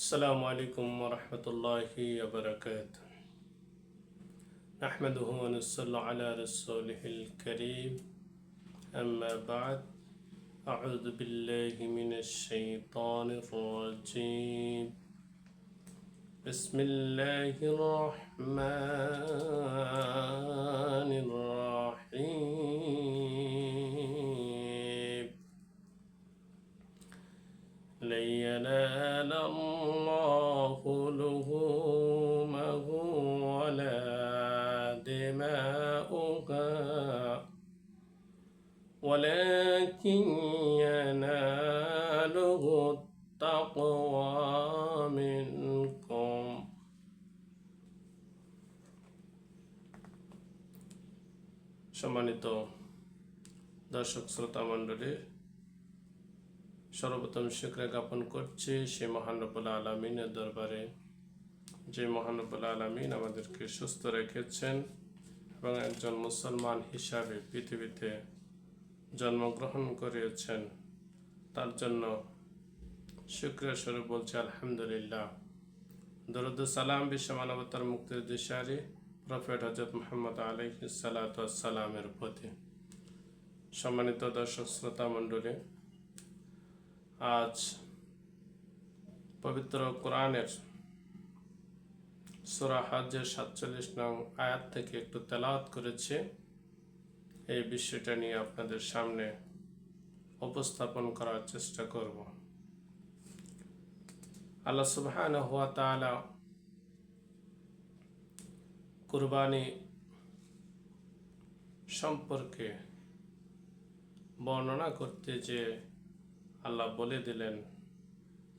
السلام عليكم ورحمة الله وبركاته. نحمده ونصلي على رسوله الكريم. أما بعد، أعوذ بالله من الشيطان الرجيم. بسم الله الرحمن الرحيم. لن ينال الله لحومه ولا دماؤها ولكن يناله التقوى منكم. সম্মানিত দর্শক শ্রোতা মণ্ডলী, সর্বপ্রথম শুকরিয়া জ্ঞাপন করছি সে মহান রব্বুল আলামিনের দরবারে, যে মহান রব্বুল আলামিন আমাদেরকে সুস্থ রেখেছেন এবং একজন মুসলমান হিসাবে পৃথিবীতে জন্মগ্রহণ করিয়েছেন। তার জন্য শুকরিয়া স্বরূপ বলছি আলহামদুলিল্লাহ। দরুদ ও সালাম বিশ্ব মানবতার মুক্তির দিশারি প্রফেট হযরত মুহাম্মদ আলাইহিস সালাতু ওয়াস সালামের প্রতি। সম্মানিত দর্শক শ্রোতা মণ্ডলী, আজ পবিত্র কোরআনের সূরা হজ্জের 47 নং আয়াত থেকে একটু তেলাওয়াত করেছি। এই বিষয়টা নিয়ে আপনাদের সামনে উপস্থাপন করার চেষ্টা করব। আল্লাহ সুবহানাহু ওয়া তাআলা কুরবানি সম্পর্কে বর্ণনা করতে যে আল্লাহ বলে দিলেন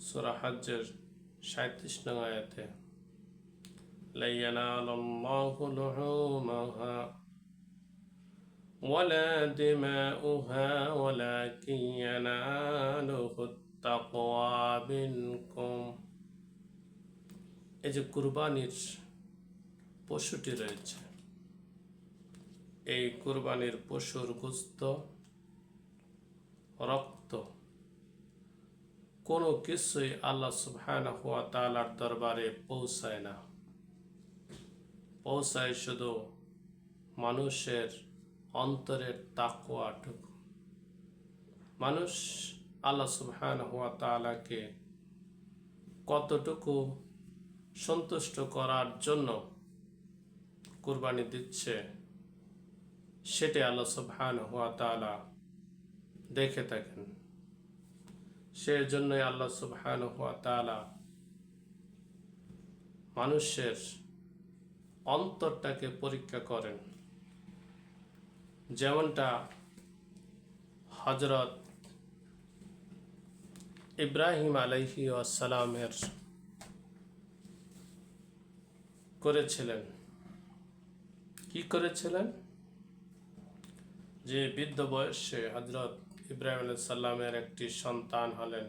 সূরা হজ্জের 37 নং আয়াতে, লা ইয়ানালুল্লাহু লুহুমাহা ওয়ালা দিমাউহা ওয়ালাকিন ইয়ানালুহুত তাকওয়া মিনকুম। এই যে কুরবানির পশুটি রয়েছে, এই কুরবানির পশুর গোশত, রক্ত কোনো কিছুই আল্লাহ সুবহানাহু ওয়া তাআলার দরবারে পৌঁছায় না। পৌঁছায় শুধু মানুষের অন্তরের তাকওয়াটুকু। মানুষ আল্লাহ সুবহানাহু ওয়া তাআলাকে কতটুকু সন্তুষ্ট করার জন্য কুরবানি দিচ্ছে, সেটা আল্লাহ সুবহানাহু ওয়া তাআলা দেখে থাকেন। সেজন্যই আল্লাহ সুবহানাহু ওয়া তাআলা মানুষের অন্তরটাকে পরীক্ষা করেন। যেমনটা হযরত ইব্রাহিম আলাইহি ওয়াসসালামের করেছিলেন। কি করেছিলেন? যে বৃদ্ধ বয়সে হযরত ইব্রাহিম আলাইহিস সালামের একটি সন্তান হলেন,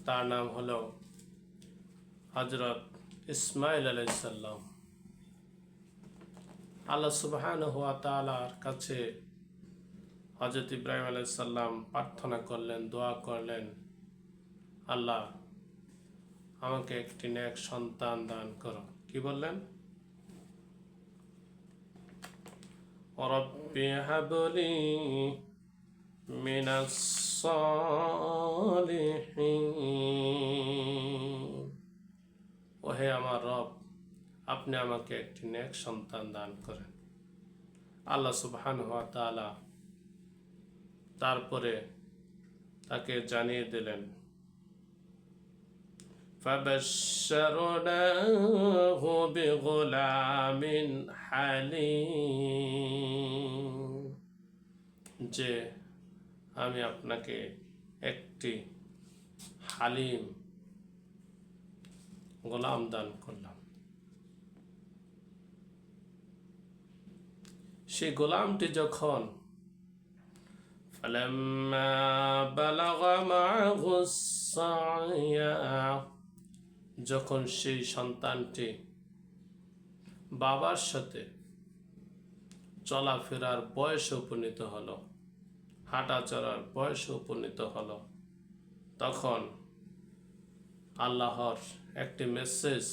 তার নাম হলো হযরত ইসমাইল আলাইহিস সালাম। আল্লাহ সুবহানাহু ওয়া তাআলার কাছে হযরত ইব্রাহিম আলাইহিস সালাম প্রার্থনা করলেন, দোয়া করলেন, আল্লাহ আমাকে একটি নেক সন্তান দান করো। কি বললেন? রব্বি হাবলি মিনাস সালিহিন। ওহে আমার রব, আপনি আমাকে একটি নেক সন্তান দান করেন। আল্লাহ সুবহানাহু ওয়া তাআলা তারপরে তাকে জানিয়ে দিলেন, فبشرناه بغلام حليم, যে আমি আপনাকে একটি হালিম গোলাম দান করলাম। সেই গোলামটি যখন ফালাম্মা বালাগা মা'হু সা'য়া, যখন সেই সন্তানটি বাবার সাথে চলাফেরার বয়সে উপনীত হলো, হাঁটা চলার বয়সে উপনীত হলো, তখন আল্লাহর একটি মেসেজ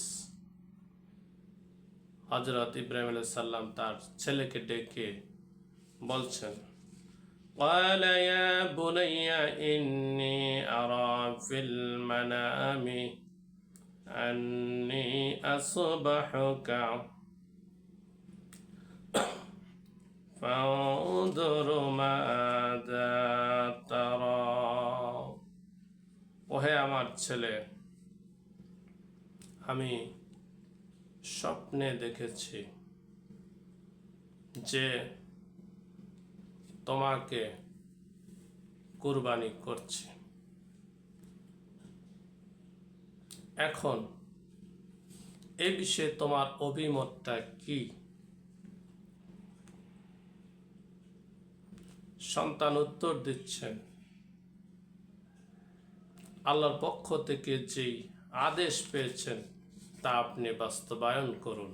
হযরত ইব্রাহিম আলাইহিস সালাম তার ছেলেকে ডেকে বলছেন, قال يا بني إني أرى في المنام أني أصبحك فانظر ماذا ترى। ওহে আমার ছেলে, আমি স্বপ্নে দেখেছি যে তোমাকে কুরবানি করছি। এখন এই বিষয়ে তোমার অভিমতটা কি? সন্তান উত্তর দিচ্ছেন, আল্লাহর পক্ষ থেকে যেই আদেশ পেয়েছেন তা আপনি বাস্তবায়ন করুন।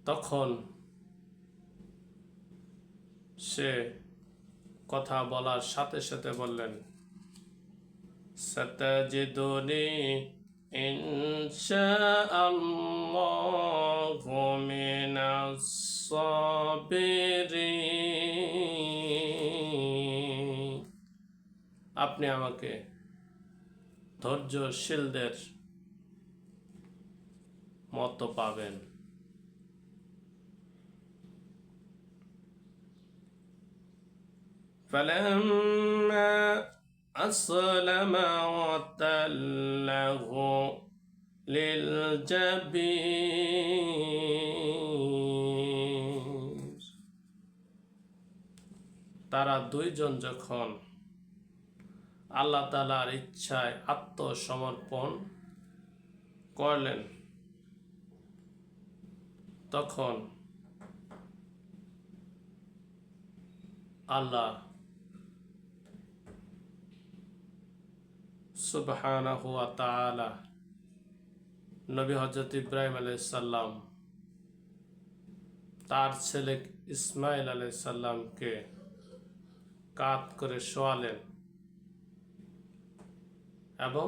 তখন সে কথা বলার সাথে সাথে বললেন, সাতাজিদুনি ইনশাআল্লাহু মিনাস সাবিরিন। আপনি আমাকে ধৈর্যশীলদের মতো পাবেন। فلما أسلم وتله للجبين। তারা দুইজন যখন আল্লাহ তাআলার ইচ্ছায় আত্মসমর্পণ করলেন, তখন আল্লাহ সুবহানাহু ওয়া তাআলা নবী হযরত ইব্রাহিম আলাইহিস সালাম তার ছেলে ইসমাইল আলাইহিস সালামকে কাঁধ করে শোয়ালেন এবং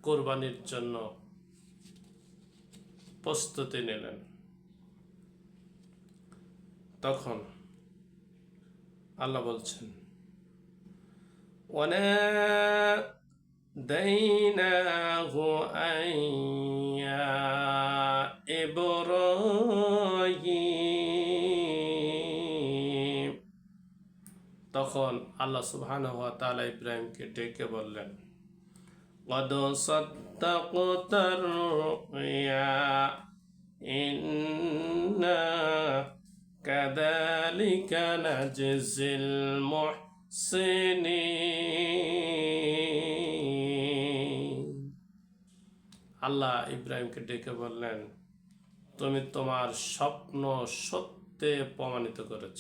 কোরবানির জন্য প্রস্তুতি নিলেন। তখন আল্লাহ বলছেন, وَنَادَيْنَاهُ أَن يَا إِبْرَاهِيمُ। তখন আল্লাহ সুবহানাহু ওয়া তাআলা ইব্রাহিমকে ডেকে বললেন, قَدْ صَدَّقْتَ الرُّؤْيَا إِنَّا كَذَلِكَ نَجْزِي الْمُحْسِنِينَ। আল্লাহ ইব্রাহিমকে ডেকে বললেন, তুমি তোমার স্বপ্ন সত্যে প্রমাণিত করেছ।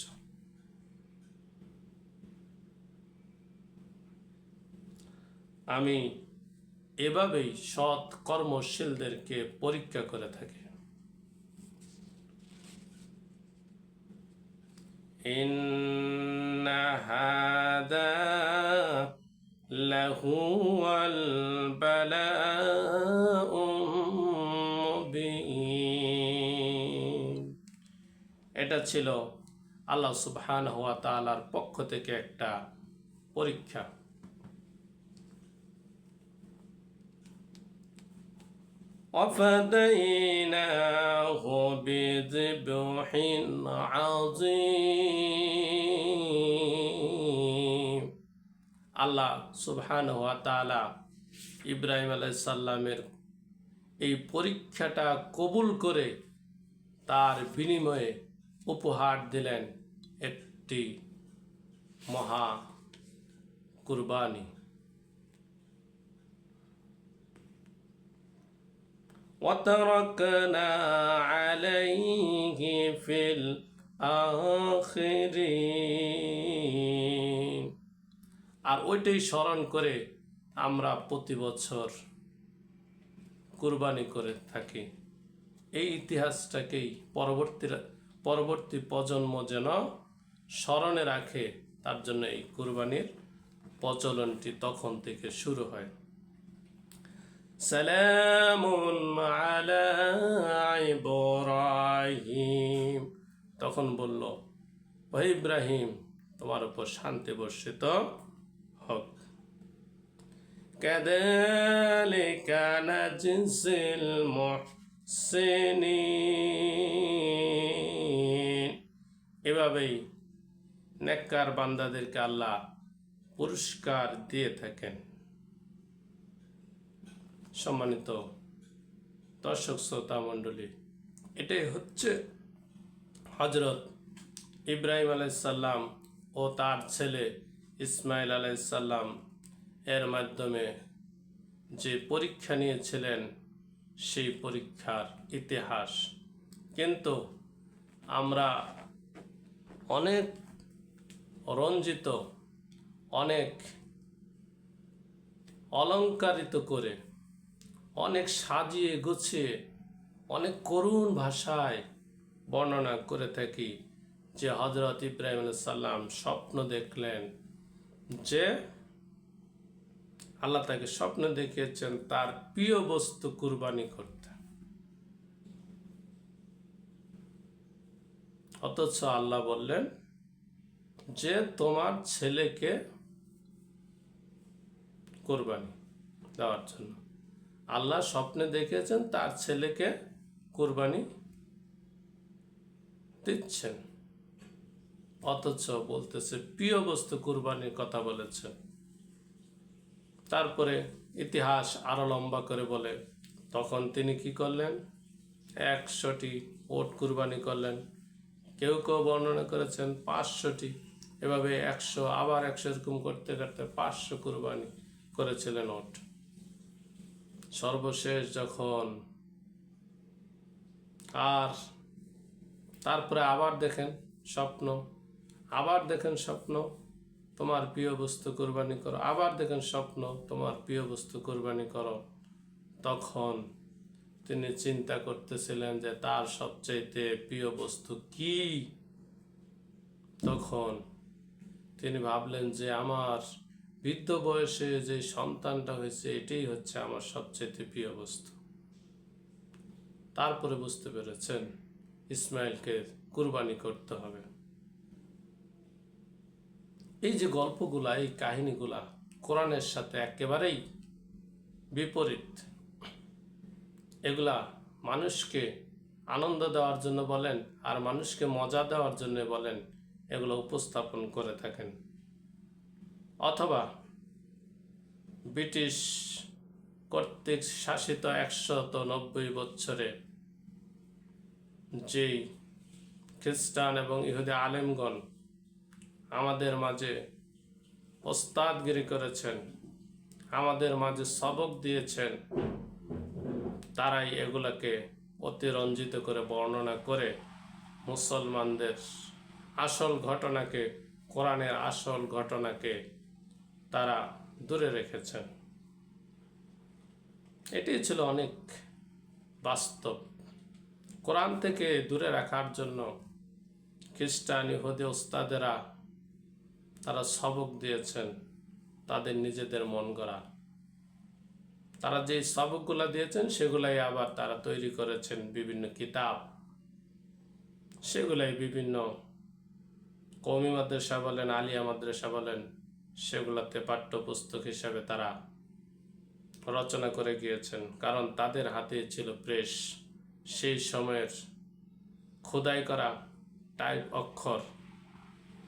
আমি এভাবেই সৎ কর্মশীলদেরকে পরীক্ষা করে থাকি। إن هذا لهو البلاء المبين। এটা ছিল আল্লাহ সুবহানাহু ওয়া তাআলার পক্ষ থেকে একটা পরীক্ষা। وَفَدَيْنَاهُ بِذِبْحٍ عَظِيمٍ। আল্লাহ সুবহানাহু ওয়া তাআলা ইব্রাহিম আলাইহিস সালামের এই পরীক্ষাটা কবুল করে তার বিনিময়ে উপহার দিলেন একটি মহা কুরবানি। وَتَرَكْنَا عَلَيْهِ فِي الْآخِرِينَ। আর ওইটাই স্মরণ করে আমরা প্রতি বছর কুরবানি করে থাকি। এই ইতিহাসটাকেই পরবর্তী প্রজন্ম যেন স্মরণে রাখে, তার জন্য এই কুরবানির প্রচলনটি তখন থেকে শুরু হয়। সালামুন আলা ইব্রাহিম, তখন বলল, ও ইব্রাহিম, তোমার উপর শান্তি বর্ষিত হোক। কাযালিকা নাজজিল মুহসিনিন, এভাবেই নেককার বান্দাদেরকে আল্লাহ পুরস্কার দিয়ে থাকেন। সম্মানিত দর্শক শ্রোতা মণ্ডলী, এটাই হচ্ছে হজরত ইব্রাহিম আলাইসাল্লাম ও তার ছেলে ইসমাইল আলাইসাল্লাম এর মাধ্যমে যে পরীক্ষা নিয়েছিলেন সেই পরীক্ষার ইতিহাস। কিন্তু আমরা অনেক রঞ্জিত, অনেক অলংকারিত করে, অনেক সাজিয়ে গুছিয়ে, অনেক করুণ ভাষায় বর্ণনা করে থাকি যে হজরত ইব্রাহিম আলাইহিস সালাম স্বপ্ন দেখলেন যে আল্লাহ তাকে স্বপ্ন দেখিয়েছেন তার প্রিয় বস্তু কুরবানি করতে। অথচ আল্লাহ বললেন যে তোমার ছেলেকে কুরবানি দেওয়ার জন্য। আল্লাহ স্বপ্নে দেখেছেন তার ছেলেকে কুরবানি দিচ্ছেন, অথচ বলতেছে প্রিয় বস্তু কুরবানির কথা বলেছেন। তারপরে ইতিহাস আরো লম্বা করে বলে, তখন তিনি কি করলেন, 100টি ওট কুরবানি করলেন। কেউ কেউ বর্ণনা করেছেন 500টি, এভাবে 100 আবার 100 এরকম করতে করতে 500 কুরবানি করেছিলেন ওট। সর্বশেষ যখন আর তারপরে আবার দেখেন স্বপ্ন, আবার দেখেন স্বপ্ন, তোমার প্রিয় বস্তু কুরবানি করো, আবার দেখেন স্বপ্ন, তোমার প্রিয় বস্তু কুরবানি করো। তখন তিনি চিন্তা করতেছিলেন যে তার সবচাইতে প্রিয় বস্তু কি। তখন তিনি ভাবলেন যে আমার বৃদ্ধ বয়সে যে সন্তানটা হয়েছে এটাই হচ্ছে আমার সবচাইতে প্রিয় বস্তু। তারপরে বুঝতে পেরেছেন ইসমাইলকে কুরবানি করতে হবে। এই যে গল্পগুলা, এই কাহিনীগুলা কোরআনের সাথে একেবারেই বিপরীত। এগুলা মানুষকে আনন্দ দেওয়ার জন্য বলেন আর মানুষকে মজা দেওয়ার জন্য বলেন, এগুলো উপস্থাপন করে থাকেন। অথবা ব্রিটিশ কর্তৃক শাসিত 190 বছরে যেই খ্রিস্টান এবং ইহুদি আলেমগণ আমাদের মাঝে ওস্তাদগিরি করেছেন, আমাদের মাঝে সবক দিয়েছেন, তারাই এগুলাকে অতিরঞ্জিত করে বর্ণনা করে মুসলমানদের আসল ঘটনাকে, কোরআনের আসল ঘটনাকে তারা দূরে রেখেছেন। এটি ছিল অনেক বাস্তব। কোরআন থেকে দূরে রাখার জন্য খ্রিস্টান ইহুদি ওস্তাদেরা তারা সবক দিয়েছেন তাদের নিজেদের মন গড়া। তারা যে সবকগুলা দিয়েছেন সেগুলাই আবার তারা তৈরি করেছেন বিভিন্ন কিতাব, সেগুলাই বিভিন্ন কওমি মাদ্রাসা বলেন, আলিয়া মাদ্রাসা বলেন, সেগুলাতে পাঠ্যপুস্তক হিসাবে তারা রচনা করে গিয়েছেন। কারণ তাদের হাতে ছিল প্রেস, সেই সময়ের খোদাই করা টাইপ অক্ষর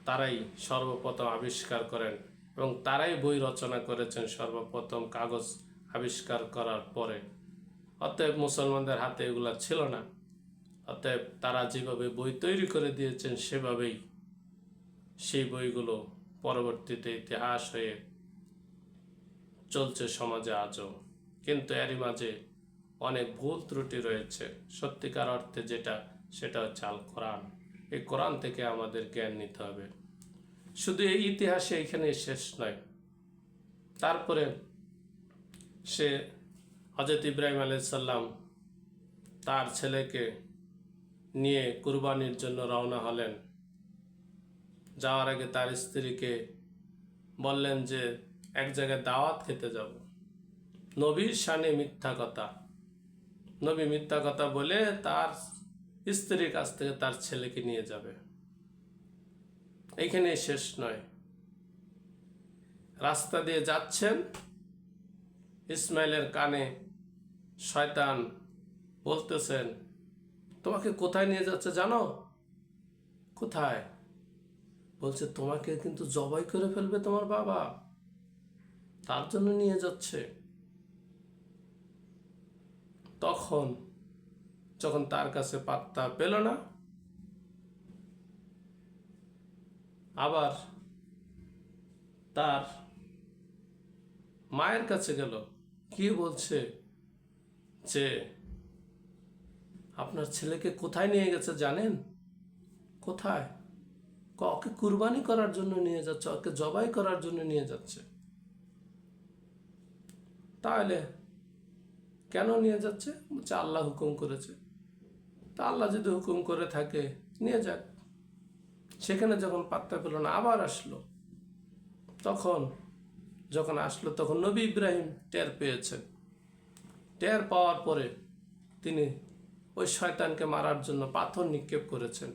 তারাই সর্বপ্রথম আবিষ্কার করেন এবং তারাই বই রচনা করেছেন সর্বপ্রথম কাগজ আবিষ্কার করার পরে। অতএব মুসলমানদের হাতে এগুলা ছিল না। অতএব তারা যেভাবে বই তৈরি করে দিয়েছেন সেভাবেই সেই বইগুলো পরবর্তীতে ইতিহাস হয়ে চলছে সমাজে আজও। কিন্তু এরই মাঝে অনেক ভুল ত্রুটি রয়েছে। সত্যিকার অর্থে যেটা, সেটা হচ্ছে আল কোরআন। এই কোরআন থেকে আমাদের জ্ঞান নিতে হবে। শুধু এই ইতিহাসে এখানে শেষ নয়। তারপরে সে হযরত ইব্রাহিম আলাইহিস সালাম তার ছেলেকে নিয়ে কুরবানির জন্য রওনা হলেন। যাওয়ার আগে তার স্ত্রীকে বললেন যে এক জায়গায় দাওয়াত খেতে যাব। নবীর শানে মিথ্যা কথা। নবী মিথ্যা কথা বলে তার স্ত্রীর কাছ থেকে তার ছেলেকে নিয়ে যাবে। এইখানে শেষ নয়, রাস্তা দিয়ে যাচ্ছেন, ইসমাইলের কানে শয়তান বলতেছেন, তোমাকে কোথায় নিয়ে যাচ্ছে জানো? কোথায়? বলছে তোমাকে কিন্তু জবাই করে ফেলবে তোমার বাবা, তার জন্য নিয়ে যাচ্ছে। তখন যখন তার কাছে পাত্তা পেল না, আবার তার মায়ের কাছে গেল, কি বলছে যে আপনার ছেলেকে কোথায় নিয়ে গেছে জানেন? কোথায়? ওকে কুরবানি করার জন্য নিয়ে যাচ্ছে, ওকে জবাই করার জন্য নিয়ে যাচ্ছে। তাহলে কেন নিয়ে যাচ্ছে? বলছে আল্লাহ হুকুম করেছে। তা আল্লাহ যদি হুকুম করে থাকে নিয়ে যাক। সেখানে যখন পাত্তা পেল না, আবার আসলো। যখন আসলো তখন নবী ইব্রাহিম টের পেয়েছেন। টের পাওয়ার পরে তিনি ওই শয়তানকে মারার জন্য পাথর নিক্ষেপ করেছেন।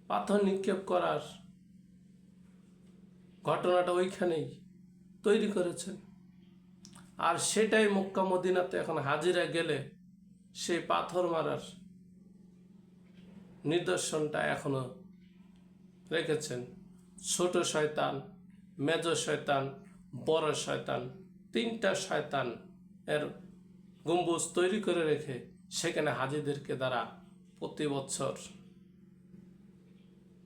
পাথর নিক্ষেপ করার ঘটনাটা ওইখানেই তৈরি করেছেন। আর সেটাই মক্কা মদিনাতে এখন হাজিরা গেলে সেই পাথর মারার নিদর্শনটা এখনো রেখেছেন। ছোট শয়তান, মেজ শয়তান, বড় শয়তান, তিনটা শয়তান এর গম্বুজ তৈরি করে রেখে সেখানে হাজিদেরকে দ্বারা প্রতি বছর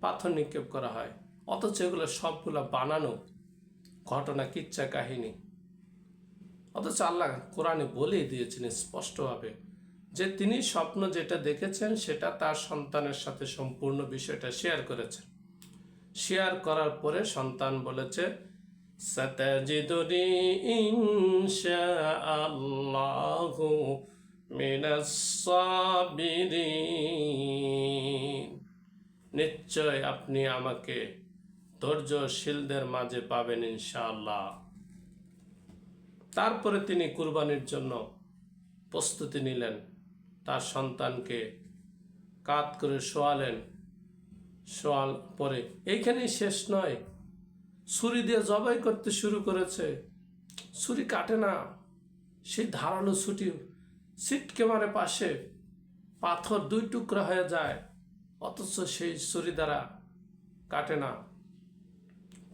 পাথর নিক্ষেপ করা হয়। অথচ এগুলো সবগুলো বানানো ঘটনা, কিচ্ছা কাহিনী। অথচ আল্লাহ কোরআনে বলেই দিয়েছেন স্পষ্টভাবে যে তিনি স্বপ্ন যেটা দেখেছেন সেটা তার সন্তানের সাথে সম্পূর্ণ বিষয়টা শেয়ার করেছেন। শেয়ার করার পরে সন্তান বলেছে, সাতাজিদুনি ইনশাআল্লাহু মিনাস সাবিরিন, নিশ্চয় আপনি আমাকে ধৈর্যশীলদের মাঝে পাবেন ইনশাআল্লাহ। তারপরে তিনি কুরবানির জন্য প্রস্তুতি নিলেন। তার সন্তানকে কাঁধ করে শোয়ালেন। শোয়াল পরে এইখানেই শেষ নয়, ছুরি দিয়ে জবাই করতে শুরু করেছে। ছুরি কাটে না, সেই ধারালো ছুটি ছিটকে মারে পাশে, পাথর দুই টুকরা হয়ে যায়, অথচ সেই ছুরি দ্বারা কাটে না।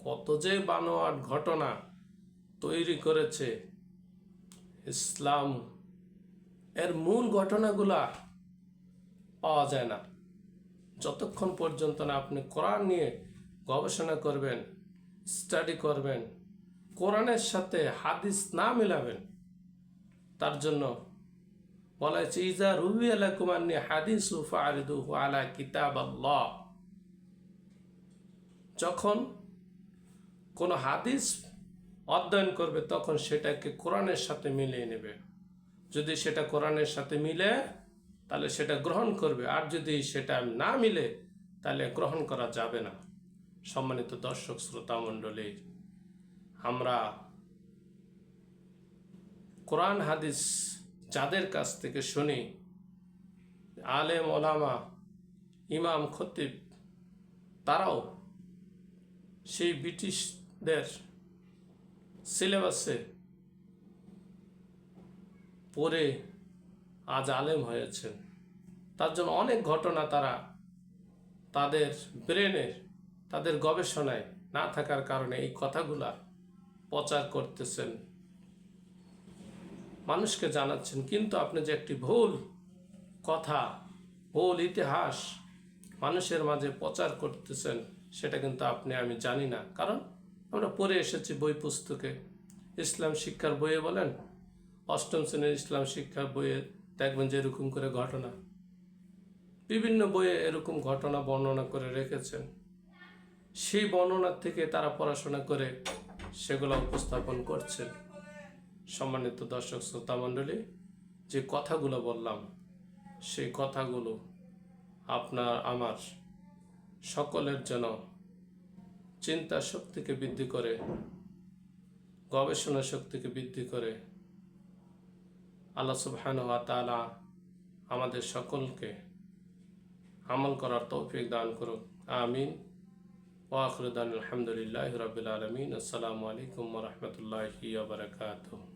কত যে বানোয়াট ঘটনা তৈরি করেছে ইসলাম। এর মূল ঘটনাগুলা পাওয়া যায় না যতক্ষণ পর্যন্ত না আপনি কোরআন নিয়ে গবেষণা করবেন, স্টাডি করবেন, কোরআনের সাথে হাদিস না মিলাবেন। তার জন্য বলা হয়েছে, ইজা রুবি আলাইকুম আন্নি হাদিসু ফারিদুহু আলা কিতাবাল্লাহ। যখন কোনো হাদিস অধ্যয়ন করবে তখন সেটাকে কোরআনের সাথে মিলিয়ে নেবে। যদি সেটা কোরআনের সাথে মিলে তাহলে সেটা গ্রহণ করবে, আর যদি সেটা না মিলে তাহলে গ্রহণ করা যাবে না। সম্মানিত দর্শক শ্রোতা মণ্ডলী, আমরা কোরআন হাদিস যাদের কাছ থেকে শুনি, আলেম ওলামা, ইমাম খতিব, তারাও সেই ব্রিটিশদের সিলেবাসে পড়ে আজ আলেম হয়েছেন। তার জন্য অনেক ঘটনা তারা তাদের ব্রেনের, তাদের গবেষণায় না থাকার কারণে এই কথাগুলা প্রচার করতেছেন, মানুষকে জানাচ্ছেন। কিন্তু আপনি যে একটি ভুল কথা, ভুল ইতিহাস মানুষের মাঝে প্রচার করতেছেন, সেটা কিন্তু আমি জানি না। কারণ আমরা পড়ে এসেছি বই পুস্তকে, ইসলাম শিক্ষার বইয়ে বলেন, অষ্টম শ্রেণীর ইসলাম শিক্ষার বইয়ে দেখবেন যে এরকম করে ঘটনা, বিভিন্ন বইয়ে এরকম ঘটনা বর্ণনা করে রেখেছেন। সেই বর্ণনার থেকে তারা পড়াশোনা করে সেগুলো উপস্থাপন করছেন। সম্মানিত দর্শক শ্রোতা মণ্ডলী, যে কথাগুলো বললাম সেই কথাগুলো আপনার আমার সকলের জন্য চিন্তা শক্তিকে বৃদ্ধি করে, গবেষণা শক্তিকে বৃদ্ধি করে। আল্লাহ সুবহানাহু ওয়া তাআলা আমাদের সকলকে আমল করার তৌফিক দান করুক। আমিন। ওয়া আখিরু দাওয়ানা আলহামদুলিল্লাহি রাব্বিল আলামিন। আসসালামু আলাইকুম ওয়া রাহমাতুল্লাহি ওয়া বারাকাতুহু।